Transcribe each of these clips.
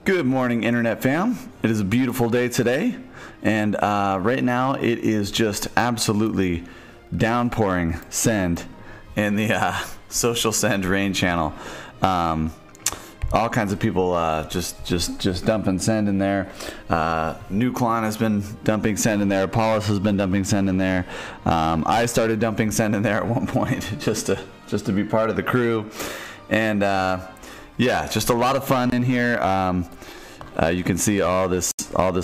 Good morning, Internet fam. It is a beautiful day today, and right now it is just absolutely downpouring send in the social send rain channel. All kinds of people just dumping send in there. Neutron has been dumping send in there. Paulus has been dumping send in there. I started dumping send in there at one point just to be part of the crew, and yeah, just a lot of fun in here. You can see all this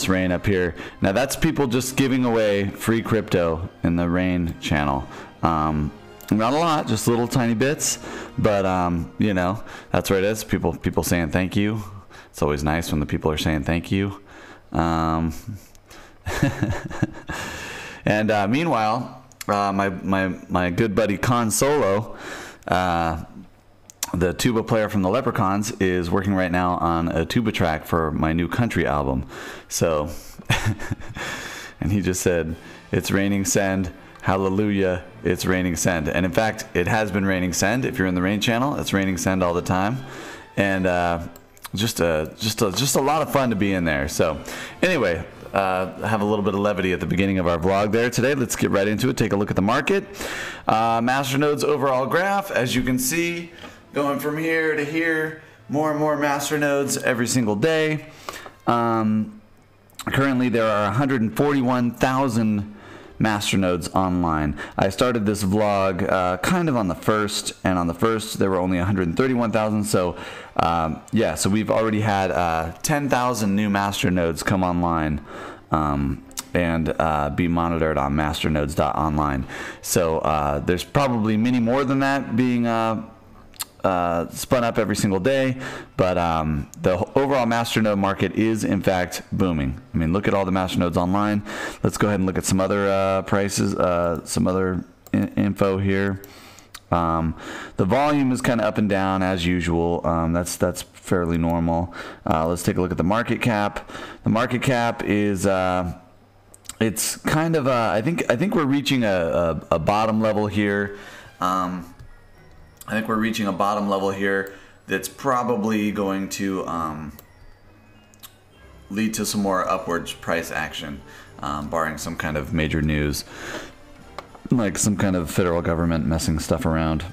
rain up here. Now that's people just giving away free crypto in the rain channel. Not a lot, just little tiny bits, but you know, that's what it is. People saying thank you. It's always nice when the people are saying thank you. And meanwhile, my good buddy Con Solo, the tuba player from the Leprechauns, is working right now on a tuba track for my new country album. So, and he just said, "It's raining send. Hallelujah, it's raining send." And in fact, it has been raining send. If you're in the rain channel, it's raining send all the time, and just a lot of fun to be in there. So, anyway, have a little bit of levity at the beginning of our vlog there today. Let's get right into it. Take a look at the market. MasterNodes overall graph, as you can see, going from here to here, more and more MasterNodes every single day. Currently, there are 141,000 MasterNodes online. I started this vlog kind of on the 1st, and on the 1st there were only 131,000. So yeah, so we've already had 10,000 new MasterNodes come online and be monitored on masternodes.online. So there's probably many more than that being spun up every single day, but the overall MasterNode market is in fact booming. I mean, look at all the MasterNodes online. Let's go ahead and look at some other prices, some other info here. The volume is kind of up and down as usual. That's fairly normal. Let's take a look at the market cap. The market cap is it's kind of I think we're reaching a bottom level here. I think we're reaching a bottom level here that's probably going to lead to some more upwards price action, barring some kind of major news, like some kind of federal government messing stuff around,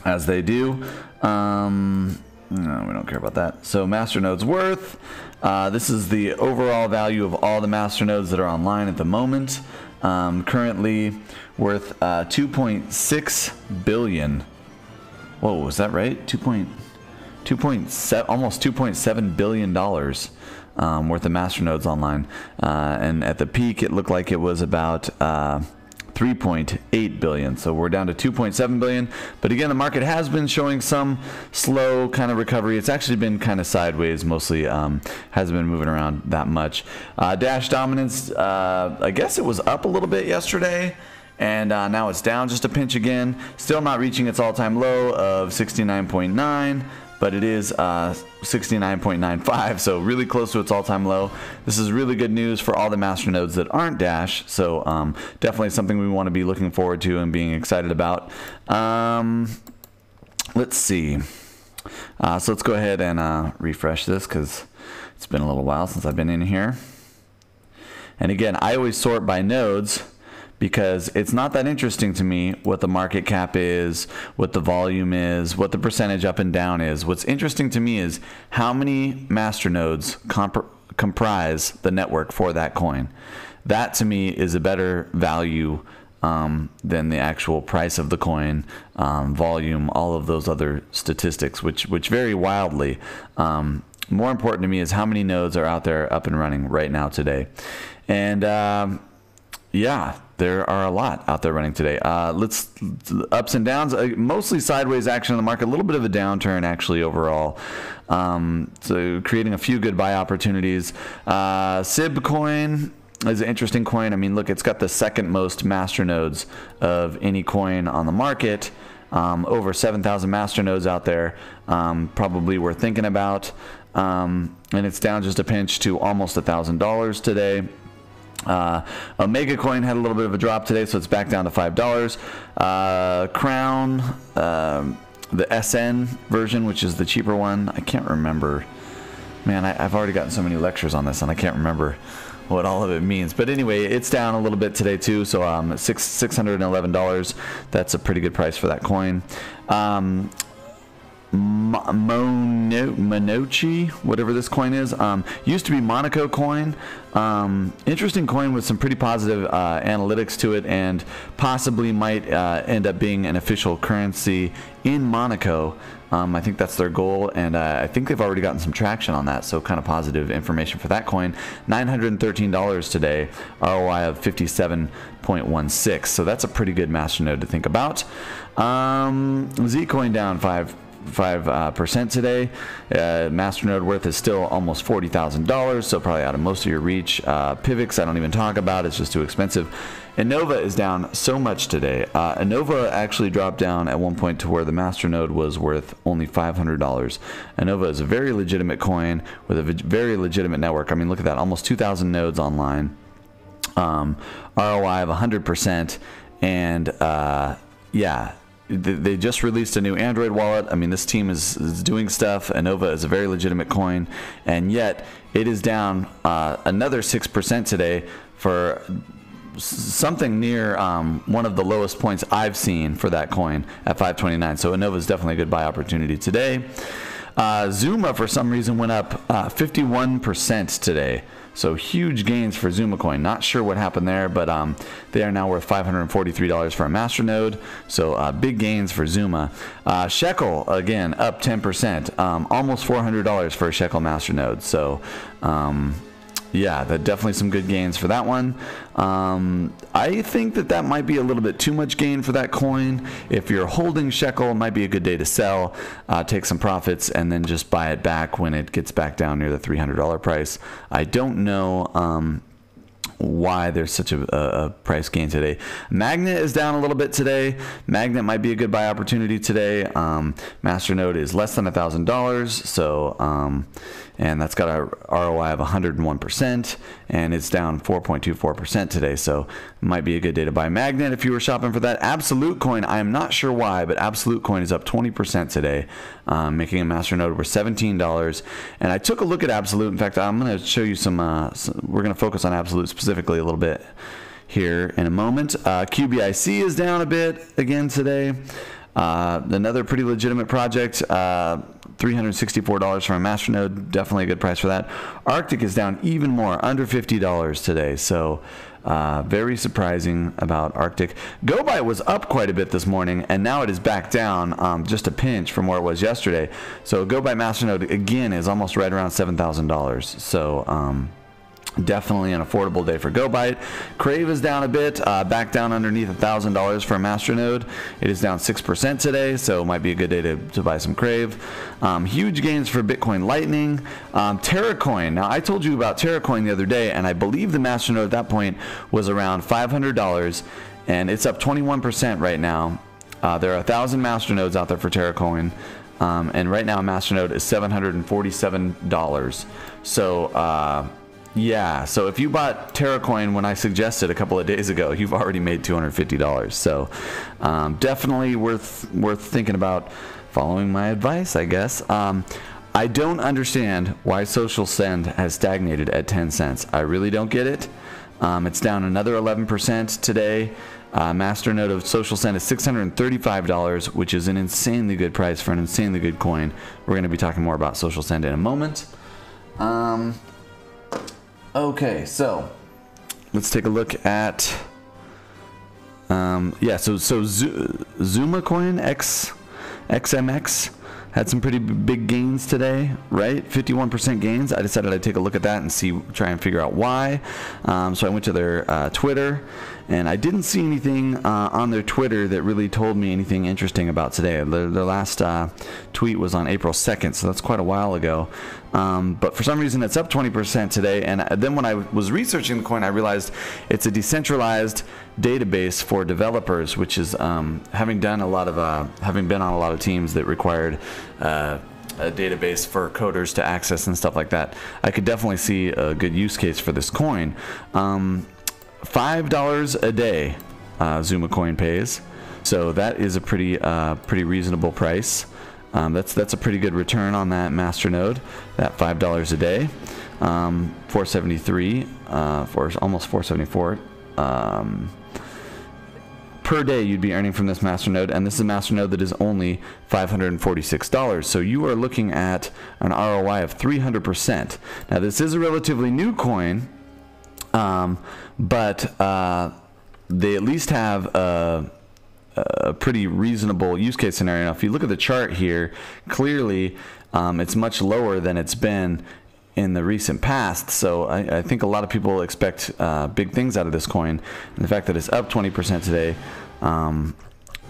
as they do. No, we don't care about that. So MasterNodes worth. This is the overall value of all the MasterNodes that are online at the moment. Currently worth 2.6 billion. Whoa, is that right? 2.7, almost $2.7 billion worth of MasterNodes online. And at the peak, it looked like it was about 3.8 billion. So we're down to 2.7 billion. But again, the market has been showing some slow kind of recovery. It's actually been kind of sideways, mostly. Hasn't been moving around that much. Dash dominance, I guess it was up a little bit yesterday, and now it's down just a pinch again. Still not reaching its all-time low of 69.9, but it is 69.95, so really close to its all-time low. This is really good news for all the MasterNodes that aren't Dash, so definitely something we want to be looking forward to and being excited about. Let's see. So let's go ahead and refresh this, because it's been a little while since I've been in here. And again, I always sort by nodes, because it's not that interesting to me what the market cap is, what the volume is, what the percentage up and down is. What's interesting to me is how many MasterNodes comprise the network for that coin. That to me is a better value than the actual price of the coin, volume, all of those other statistics, which vary wildly. More important to me is how many nodes are out there up and running right now today. And yeah, there are a lot out there running today. Let's ups and downs, mostly sideways action in the market, a little bit of a downturn actually overall. So creating a few good buy opportunities. SIB coin is an interesting coin. I mean, look, it's got the second most MasterNodes of any coin on the market. Over 7,000 MasterNodes out there, probably worth thinking about. And it's down just a pinch to almost $1,000 today. Omega coin had a little bit of a drop today, so it's back down to $5. Crown, the SN version, which is the cheaper one, I can't remember Man, I've already gotten so many lectures on this, and I can't remember what all of it means. But anyway, it's down a little bit today too. So $611. That's a pretty good price for that coin. Monochi, whatever this coin is, used to be Monaco coin. Interesting coin with some pretty positive analytics to it, and possibly might end up being an official currency in Monaco. I think that's their goal, and I think they've already gotten some traction on that, so kind of positive information for that coin. $913 today, ROI of 57.16, so that's a pretty good masternode to think about. Zcoin down 5% today. Masternode worth is still almost $40,000, so probably out of most of your reach. Pivx I don't even talk about, it's just too expensive. Innova is down so much today. Innova actually dropped down at one point to where the masternode was worth only $500. Innova is a very legitimate coin with a very legitimate network. I mean, look at that, almost 2,000 nodes online. ROI of 100%, and yeah, they just released a new Android wallet. I mean, this team is doing stuff. Innova is a very legitimate coin, and yet it is down another 6% today for something near one of the lowest points I've seen for that coin at 529. So Innova is definitely a good buy opportunity today. Xuma for some reason went up 51% today. So huge gains for Xuma coin. Not sure what happened there, but they are now worth $543 for a masternode. So big gains for Xuma. Shekel again up 10%, almost $400 for a Shekel masternode. So yeah, that definitely some good gains for that one. I think that might be a little bit too much gain for that coin. If you're holding Shekel, it might be a good day to sell, take some profits, and then just buy it back when it gets back down near the $300 price. I don't know why there's such a price gain today. Magnet is down a little bit today. Magnet might be a good buy opportunity today. Masternode is less than $1,000, so and that's got a ROI of 101%, and it's down 4.24% today, so might be a good day to buy Magnet if you were shopping for that. Absolute Coin, I am not sure why, but Absolute Coin is up 20% today, making a masternode worth $17. And I took a look at Absolute. In fact, I'm going to show you some we're going to focus on Absolute specifically a little bit here in a moment. QBIC is down a bit again today. Another pretty legitimate project, $364 for a masternode, definitely a good price for that. Arctic is down even more, under $50 today, so very surprising about Arctic. GoByte was up quite a bit this morning, and now it is back down just a pinch from where it was yesterday. So GoByte masternode again is almost right around $7,000. So definitely an affordable day for GoByte. Crave is down a bit, back down underneath $1,000 for a masternode. It is down 6% today, so it might be a good day to buy some Crave. Huge gains for Bitcoin Lightning. TerraCoin. Now, I told you about TerraCoin the other day, and I believe the masternode at that point was around $500, and it's up 21% right now. There are 1,000 masternodes out there for TerraCoin. And right now, a masternode is $747. So, yeah, so if you bought TerraCoin when I suggested a couple of days ago, you've already made $250. So definitely worth thinking about following my advice, I guess. I don't understand why Social Send has stagnated at 10 cents. I really don't get it. It's down another 11% today. Masternode of Social Send is $635, which is an insanely good price for an insanely good coin. We're going to be talking more about Social Send in a moment. Okay, so let's take a look at yeah, so Xuma coin XMX had some pretty big gains today, right? 51% gains. I decided I'd take a look at that and try and figure out why. So I went to their Twitter, and I didn't see anything on their Twitter that really told me anything interesting about today. Their last tweet was on April 2nd, so that's quite a while ago. But for some reason, it's up 20% today. And then when I was researching the coin, I realized it's a decentralized database for developers, which is having been on a lot of teams that required a database for coders to access and stuff like that. I could definitely see a good use case for this coin. $5 a day Xuma coin pays, so that is a pretty reasonable price. That's a pretty good return on that MasterNode, that $5 a day. 473 for almost 474 per day you'd be earning from this MasterNode, and this is a MasterNode that is only $546. So you are looking at an ROI of 300%. Now this is a relatively new coin, but they at least have a pretty reasonable use case scenario. Now, if you look at the chart here, clearly it's much lower than it's been in the recent past. So I think a lot of people expect big things out of this coin, and the fact that it's up 20% today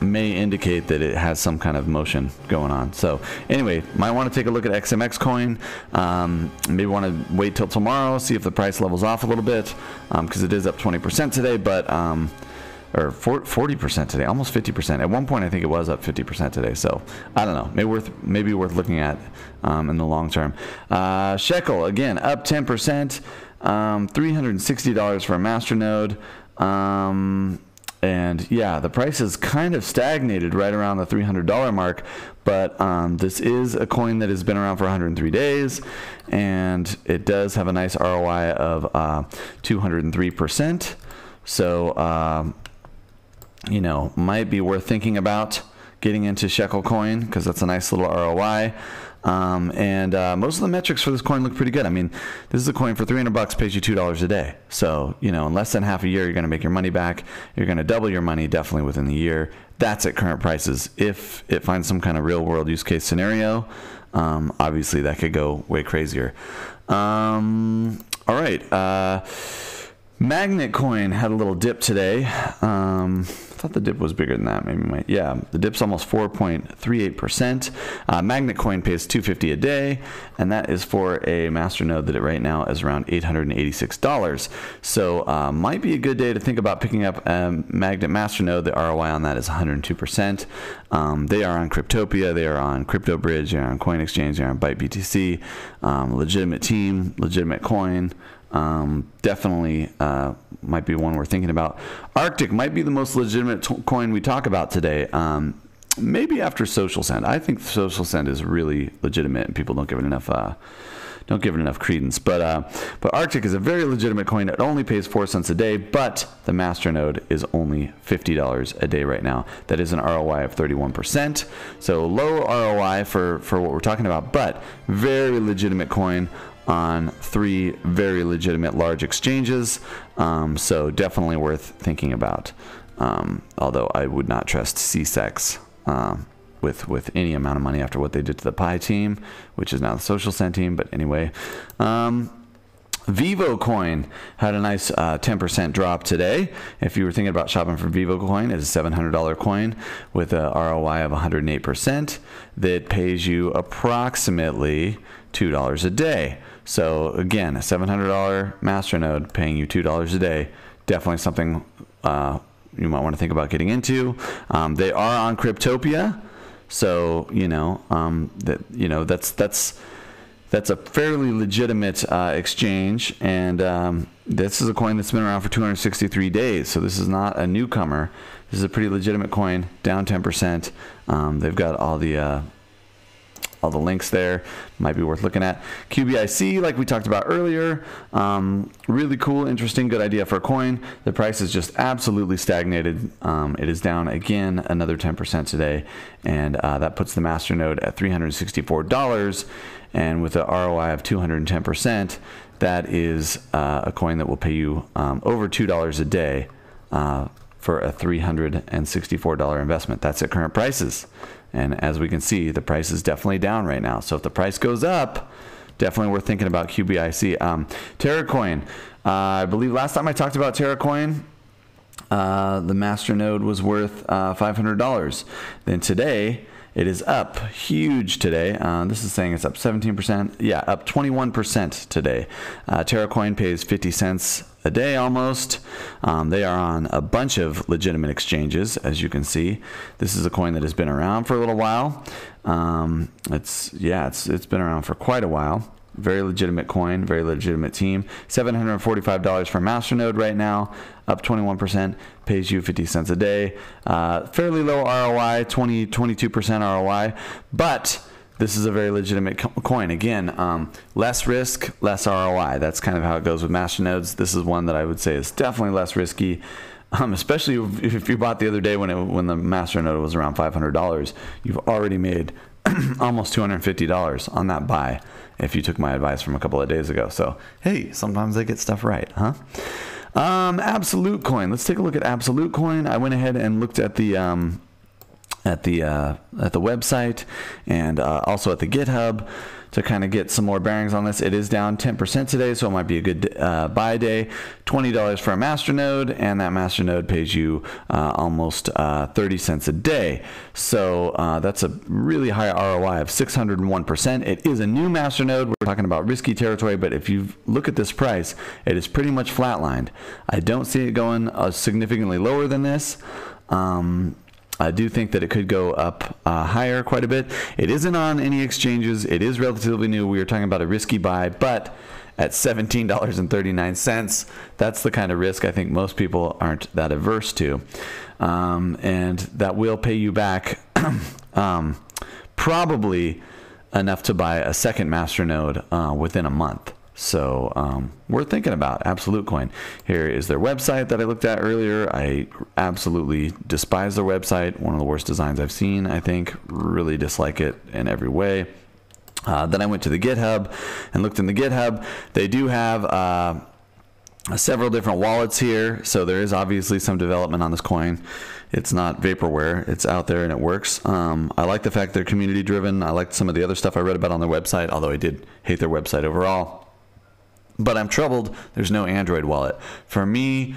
may indicate that it has some kind of motion going on. So anyway, might want to take a look at XMX coin. Maybe want to wait till tomorrow, see if the price levels off a little bit, because it is up 20% today, but or 40% today, almost 50%. At one point, I think it was up 50% today. So I don't know, maybe worth looking at in the long term. Shekel again up 10%, $360 for a MasterNode. And yeah, the price is kind of stagnated right around the $300 mark, but this is a coin that has been around for 103 days, and it does have a nice ROI of 203%. So you know, might be worth thinking about getting into Shekel Coin, because that's a nice little ROI. And most of the metrics for this coin look pretty good. I mean, this is a coin for $300 pays you $2 a day. So, you know, in less than half a year, you're going to make your money back. You're going to double your money definitely within the year. That's at current prices. If it finds some kind of real world use case scenario, obviously that could go way crazier. All right. Magnet coin had a little dip today. I thought the dip was bigger than that. Maybe yeah, the dip's almost 4.38%. Magnet coin pays $250 a day, and that is for a MasterNode that right now is around $886. So might be a good day to think about picking up a Magnet MasterNode. The ROI on that is 102%. They are on Cryptopia, they are on CryptoBridge, they're on Coin Exchange, they're on Byte BTC. Legitimate team, legitimate coin. Definitely might be one we're thinking about. Arctic might be the most legitimate coin we talk about today. Maybe after Social Send. I think Social Send is really legitimate, and people don't give it enough credence. But Arctic is a very legitimate coin. It only pays 4 cents a day, but the MasterNode is only $50 a day right now. That is an ROI of 31%. So low ROI for what we're talking about, but very legitimate coin on 3 very legitimate large exchanges. So definitely worth thinking about. Although I would not trust CSEX with any amount of money after what they did to the Pi team, which is now the Social Send team. But anyway, Vivo Coin had a nice 10% drop today. If you were thinking about shopping for Vivo Coin, it is a $700 coin with a ROI of 108% that pays you approximately $2 a day. So again, a $700 MasterNode paying you $2 a day, definitely something you might want to think about getting into. They are on Cryptopia, so that's a fairly legitimate exchange, and this is a coin that's been around for 263 days. So this is not a newcomer. This is a pretty legitimate coin, down 10%. They've got all the links there. Might be worth looking at. QBIC, like we talked about earlier, really cool, interesting, good idea for a coin. The price is just absolutely stagnated. It is down again another 10% today, and that puts the MasterNode at $364, and with an ROI of 210%, that is a coin that will pay you over $2 a day for a $364 investment. That's at current prices. And as we can see, the price is definitely down right now. So if the price goes up, definitely worth thinking about QBIC. TerraCoin. I believe last time I talked about TerraCoin, the MasterNode was worth $500. Then today, it is up huge today. This is saying it's up 17%. Yeah, up 21% today. TerraCoin pays 50 cents a day almost. They are on a bunch of legitimate exchanges, as you can see. This is a coin that has been around for a little while. It's been around for quite a while. Very legitimate coin, very legitimate team. $745 for MasterNode right now, up 21%, pays you 50 cents a day. Fairly low ROI, 22% ROI, but this is a very legitimate coin. Again, less risk, less ROI. That's kind of how it goes with MasterNodes. This is one that I would say is definitely less risky, especially if you bought the other day when the MasterNode was around $500. You've already made almost $250 on that buy if you took my advice from a couple of days ago. So, hey, sometimes I get stuff right, huh? Absolute Coin. Let's take a look at Absolute Coin. I went ahead and looked at the website and also at the GitHub to kind of get some more bearings on this. It is down 10% today, so it might be a good buy day. $20 for a MasterNode, and that MasterNode pays you almost 30 cents a day. So that's a really high ROI of 601%. It is a new MasterNode. We're talking about risky territory, but if you look at this price, it is pretty much flatlined. I don't see it going significantly lower than this. I do think that it could go up higher quite a bit. It isn't on any exchanges. It is relatively new. We were talking about a risky buy, but at $17.39, that's the kind of risk I think most people aren't that averse to. And that will pay you back probably enough to buy a second MasterNode within a month. So we're thinking about Absolute Coin. Here is their website that I looked at earlier. I absolutely despise their website. One of the worst designs I've seen, I think. Really dislike it in every way. Then I went to the GitHub and looked in the GitHub. They do have several different wallets here, so there is obviously some development on this coin. It's not vaporware. It's out there and it works. I like the fact they're community driven. I liked some of the other stuff I read about on their website, although I did hate their website overall. But I'm troubled there's no Android wallet. For me,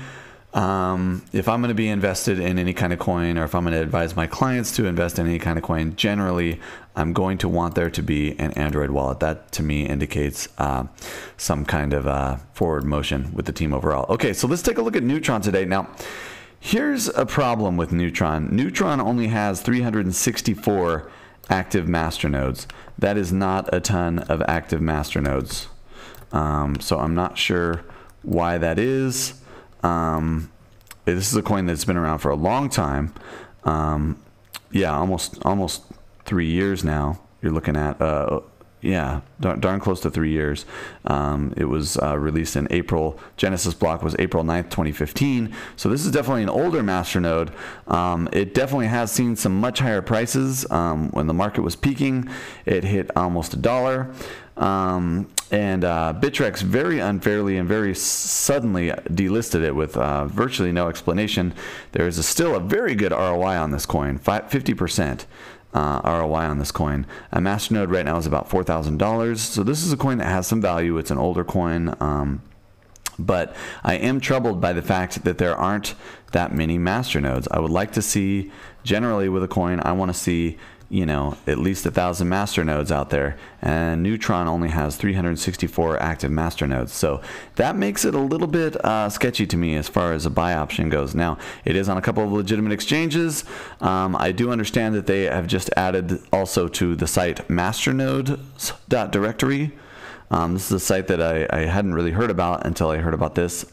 if I'm going to be invested in any kind of coin, or if I'm going to advise my clients to invest in any kind of coin, generally I'm going to want there to be an Android wallet. That to me indicates some kind of forward motion with the team overall. Okay, so let's take a look at Neutron today. Now, here's a problem with Neutron. Neutron only has 364 active masternodes. That is not a ton of active masternodes. So I'm not sure why that is. This is a coin that's been around for a long time. Yeah, almost 3 years now. You're looking at yeah, darn close to 3 years. It was released in April. Genesis block was April 9th, 2015. So this is definitely an older masternode. It definitely has seen some much higher prices. When the market was peaking, it hit almost $1. And Bittrex very unfairly and very suddenly delisted it with virtually no explanation. There is still a very good ROI on this coin, 50%. ROI on this coin. A MasterNode right now is about $4,000. So this is a coin that has some value. It's an older coin. But I am troubled by the fact that there aren't that many masternodes. I would like to see, generally with a coin, I want to see, you know, at least 1,000 masternodes out there, and Neutron only has 364 active masternodes. So that makes it a little bit sketchy to me as far as a buy option goes. Now, it is on a couple of legitimate exchanges. I do understand that they have just added also to the site masternodes.directory. This is a site that I hadn't really heard about until I heard about this.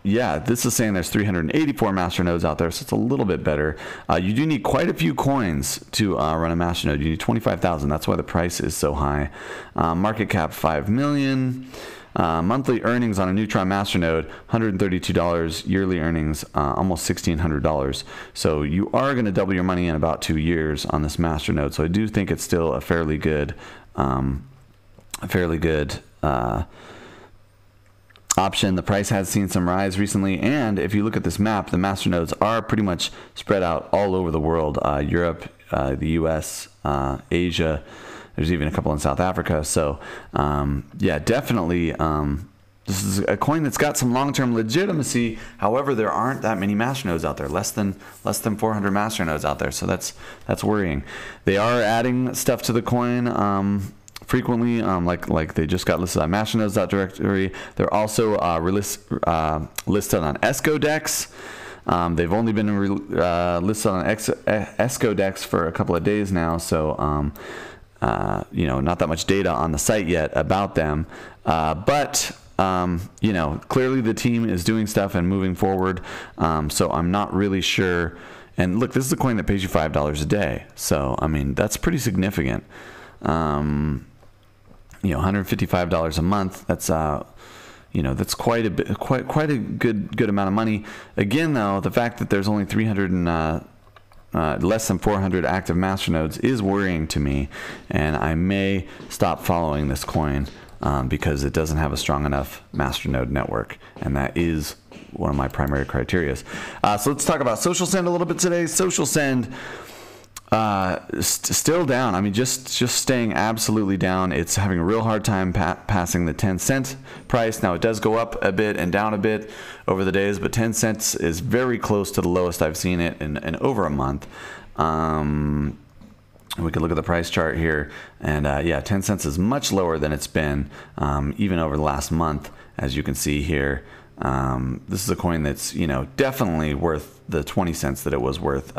Yeah, this is saying there's 384 masternodes out there, so it's a little bit better. You do need quite a few coins to run a masternode. You need 25,000. That's why the price is so high. Market cap 5 million. Monthly earnings on a Neutron masternode $132. Yearly earnings almost $1,600. So you are going to double your money in about 2 years on this masternode. So I do think it's still a fairly good option. The price has seen some rise recently, and if you look at this map, the masternodes are pretty much spread out all over the world. Europe, the US, Asia. There's even a couple in South Africa. So yeah, definitely this is a coin that's got some long-term legitimacy. However, there aren't that many masternodes out there, less than 400 masternodes out there. So that's worrying. They are adding stuff to the coin frequently, like they just got listed on MasterNodes.directory. They're also listed on Escodex. They've only been listed on Escodex for a couple of days now, so you know, not that much data on the site yet about them, but you know, clearly the team is doing stuff and moving forward. So I'm not really sure. And look, this is a coin that pays you $5 a day. So, I mean, that's pretty significant. You know, $155 a month. That's, you know, that's quite a bit, quite a good amount of money. Again, though, the fact that there's only 300 and less than 400 active masternodes is worrying to me, and I may stop following this coin because it doesn't have a strong enough masternode network, and that is one of my primary criteria. So let's talk about Social Send a little bit today. Social Send still down. I mean, just staying absolutely down. It's having a real hard time passing the 10-cent price. Now, it does go up a bit and down a bit over the days, but 10 cents is very close to the lowest I've seen it in over a month. We could look at the price chart here, and yeah, 10 cents is much lower than it's been even over the last month, as you can see here. This is a coin that's, you know, definitely worth the 20 cents that it was worth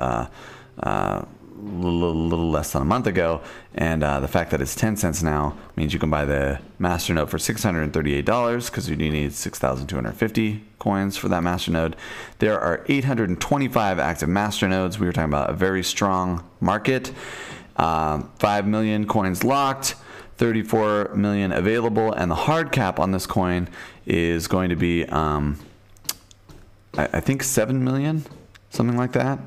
little less than a month ago, and the fact that it's 10 cents now means you can buy the masternode for $638 because you need 6,250 coins for that masternode. There are 825 active masternodes. We were talking about a very strong market. 5 million coins locked, 34 million available, and the hard cap on this coin is going to be I think 7 million, something like that.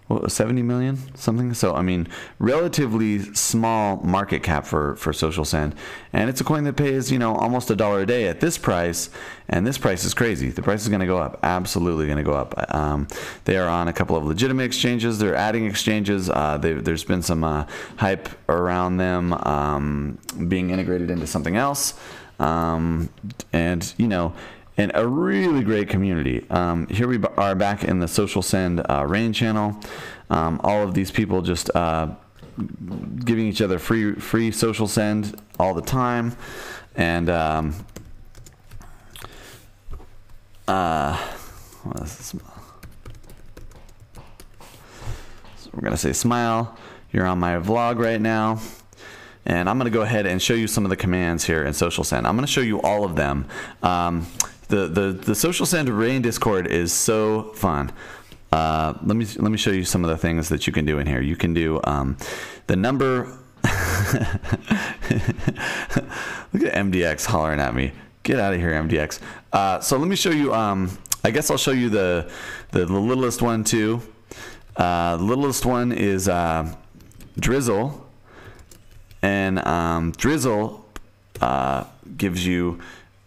Well, 70 million, something. So, I mean, relatively small market cap for Social Send. And it's a coin that pays, you know, almost $1 a day at this price. And this price is crazy. The price is going to go up. Absolutely going to go up. They are on a couple of legitimate exchanges. They're adding exchanges. There's been some hype around them being integrated into something else. And, you know, and a really great community. Here we are back in the Social Send rain channel. All of these people just giving each other free Social Send all the time. And so we're going to say smile. You're on my vlog right now. And I'm going to go ahead and show you some of the commands here in Social Send. I'm going to show you all of them. The Social Send rain Discord is so fun. Let me show you some of the things that you can do in here. You can do the number. Look at MDX hollering at me. Get out of here, MDX. So let me show you. I guess I'll show you the littlest one too. The littlest one is Drizzle, and Drizzle gives you.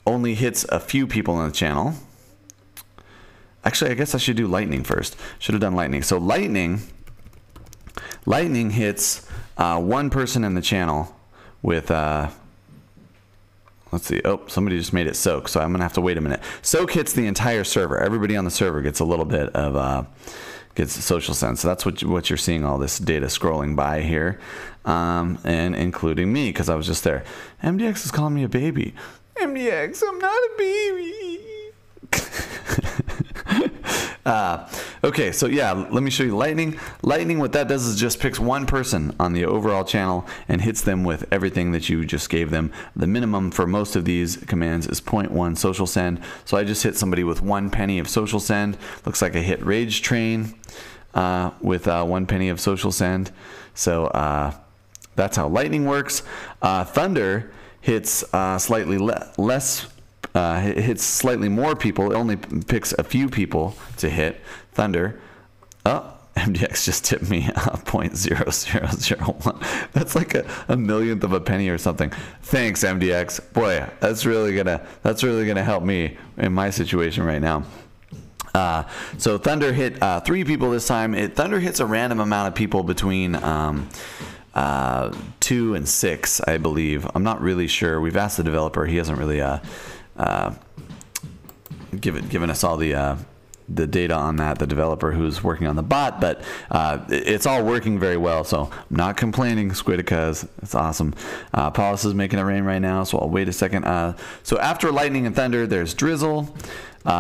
Only hits a few people in the channel. Actually, I guess I should do lightning first. Should have done lightning. So lightning hits one person in the channel with let's see. Oh, somebody just made it soak, so I'm gonna have to wait a minute. Soak hits the entire server. Everybody on the server gets a little bit of gets Social Send. So that's what you're seeing, all this data scrolling by here, and including me because I was just there. MDX is calling me a baby. MDX, I'm not a baby. Okay, so yeah, let me show you lightning. Lightning, what that does is just picks one person on the overall channel and hits them with everything that you just gave them. The minimum for most of these commands is 0.1 Social Send. So I just hit somebody with 1 penny of Social Send. Looks like I hit Rage Train with 1 penny of Social Send. So that's how lightning works. Thunder hits slightly less. It hits slightly more people. It only picks a few people to hit. Thunder. Oh, MDX just tipped me 0.0001. That's like a millionth of a penny or something. Thanks, MDX. Boy, that's really gonna help me in my situation right now. So Thunder hit 3 people this time. Thunder hits a random amount of people between 2 and 6, I believe. I'm not really sure. We've asked the developer. He hasn't really given us all the data on that, the developer who's working on the bot, but it's all working very well, so I'm not complaining, Squidicuz. It's awesome. Paulus is making it rain right now, so I'll wait a second. So after lightning and thunder, there's drizzle.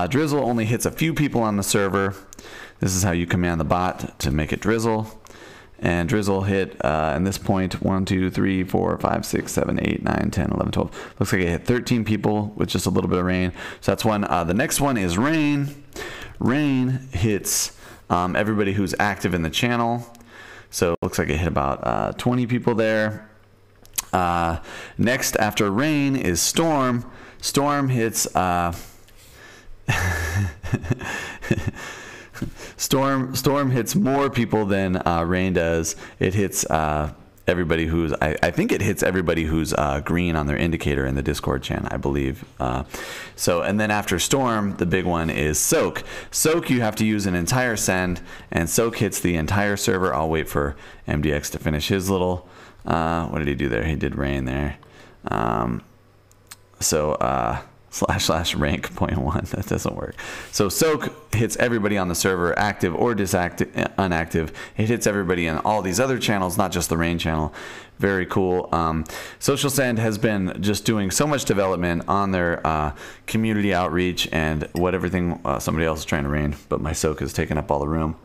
Drizzle only hits a few people on the server. This is how you command the bot to make it drizzle. And Drizzle hit, in this point, 1, 2, 3, 4, 5, 6, 7, 8, 9, 10, 11, 12. Looks like it hit 13 people with just a little bit of rain. So that's one. The next one is rain. Rain hits everybody who's active in the channel. So it looks like it hit about 20 people there. Next after rain is storm. Storm hits... Storm hits more people than rain does. It hits everybody who's, I think it hits everybody who's green on their indicator in the Discord channel, I believe. So, and then after storm, the big one is soak. Soak, you have to use an entire send, and soak hits the entire server. I'll wait for MDX to finish his little, what did he do there? He did rain there. /rank 0.1, that doesn't work. So soak hits everybody on the server, active or inactive. It hits everybody in all these other channels, not just the rain channel. Very cool. Social Send has been just doing so much development on their community outreach and what everything. Somebody else is trying to rain, but my soak is taking up all the room.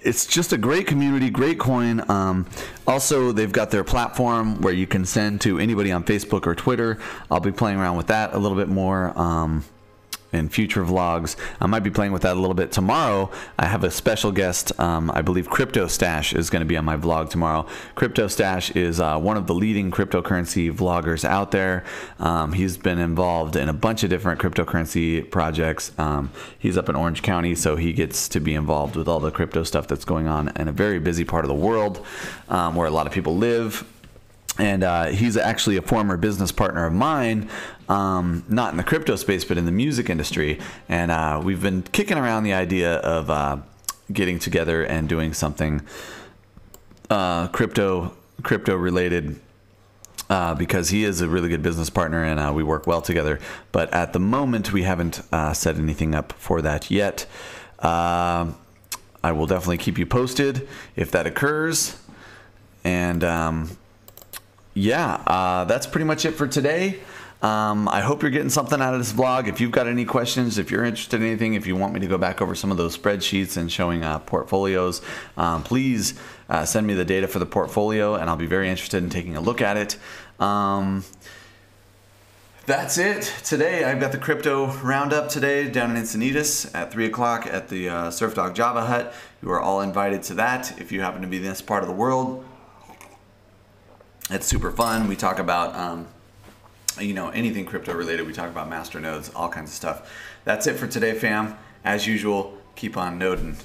It's just a great community, great coin. Also, they've got their platform where you can send to anybody on Facebook or Twitter. I'll be playing around with that a little bit more in future vlogs. I might be playing with that a little bit tomorrow. I have a special guest. I believe Crypto Stash is going to be on my vlog tomorrow. Crypto Stash is one of the leading cryptocurrency vloggers out there. He's been involved in a bunch of different cryptocurrency projects. He's up in Orange County, so he gets to be involved with all the crypto stuff that's going on in a very busy part of the world where a lot of people live. And he's actually a former business partner of mine, not in the crypto space, but in the music industry. And we've been kicking around the idea of getting together and doing something crypto related, because he is a really good business partner and we work well together. But at the moment, we haven't set anything up for that yet. I will definitely keep you posted if that occurs. And yeah, that's pretty much it for today. I hope you're getting something out of this vlog. If you've got any questions, if you're interested in anything, if you want me to go back over some of those spreadsheets and showing portfolios, please send me the data for the portfolio and I'll be very interested in taking a look at it. That's it today. I've got the crypto roundup today down in Encinitas at 3 o'clock at the Surf Dog Java Hut. You are all invited to that if you happen to be in this part of the world. It's super fun. We talk about, you know, anything crypto related. We talk about MasterNodes, all kinds of stuff. That's it for today, fam. As usual, keep on noding.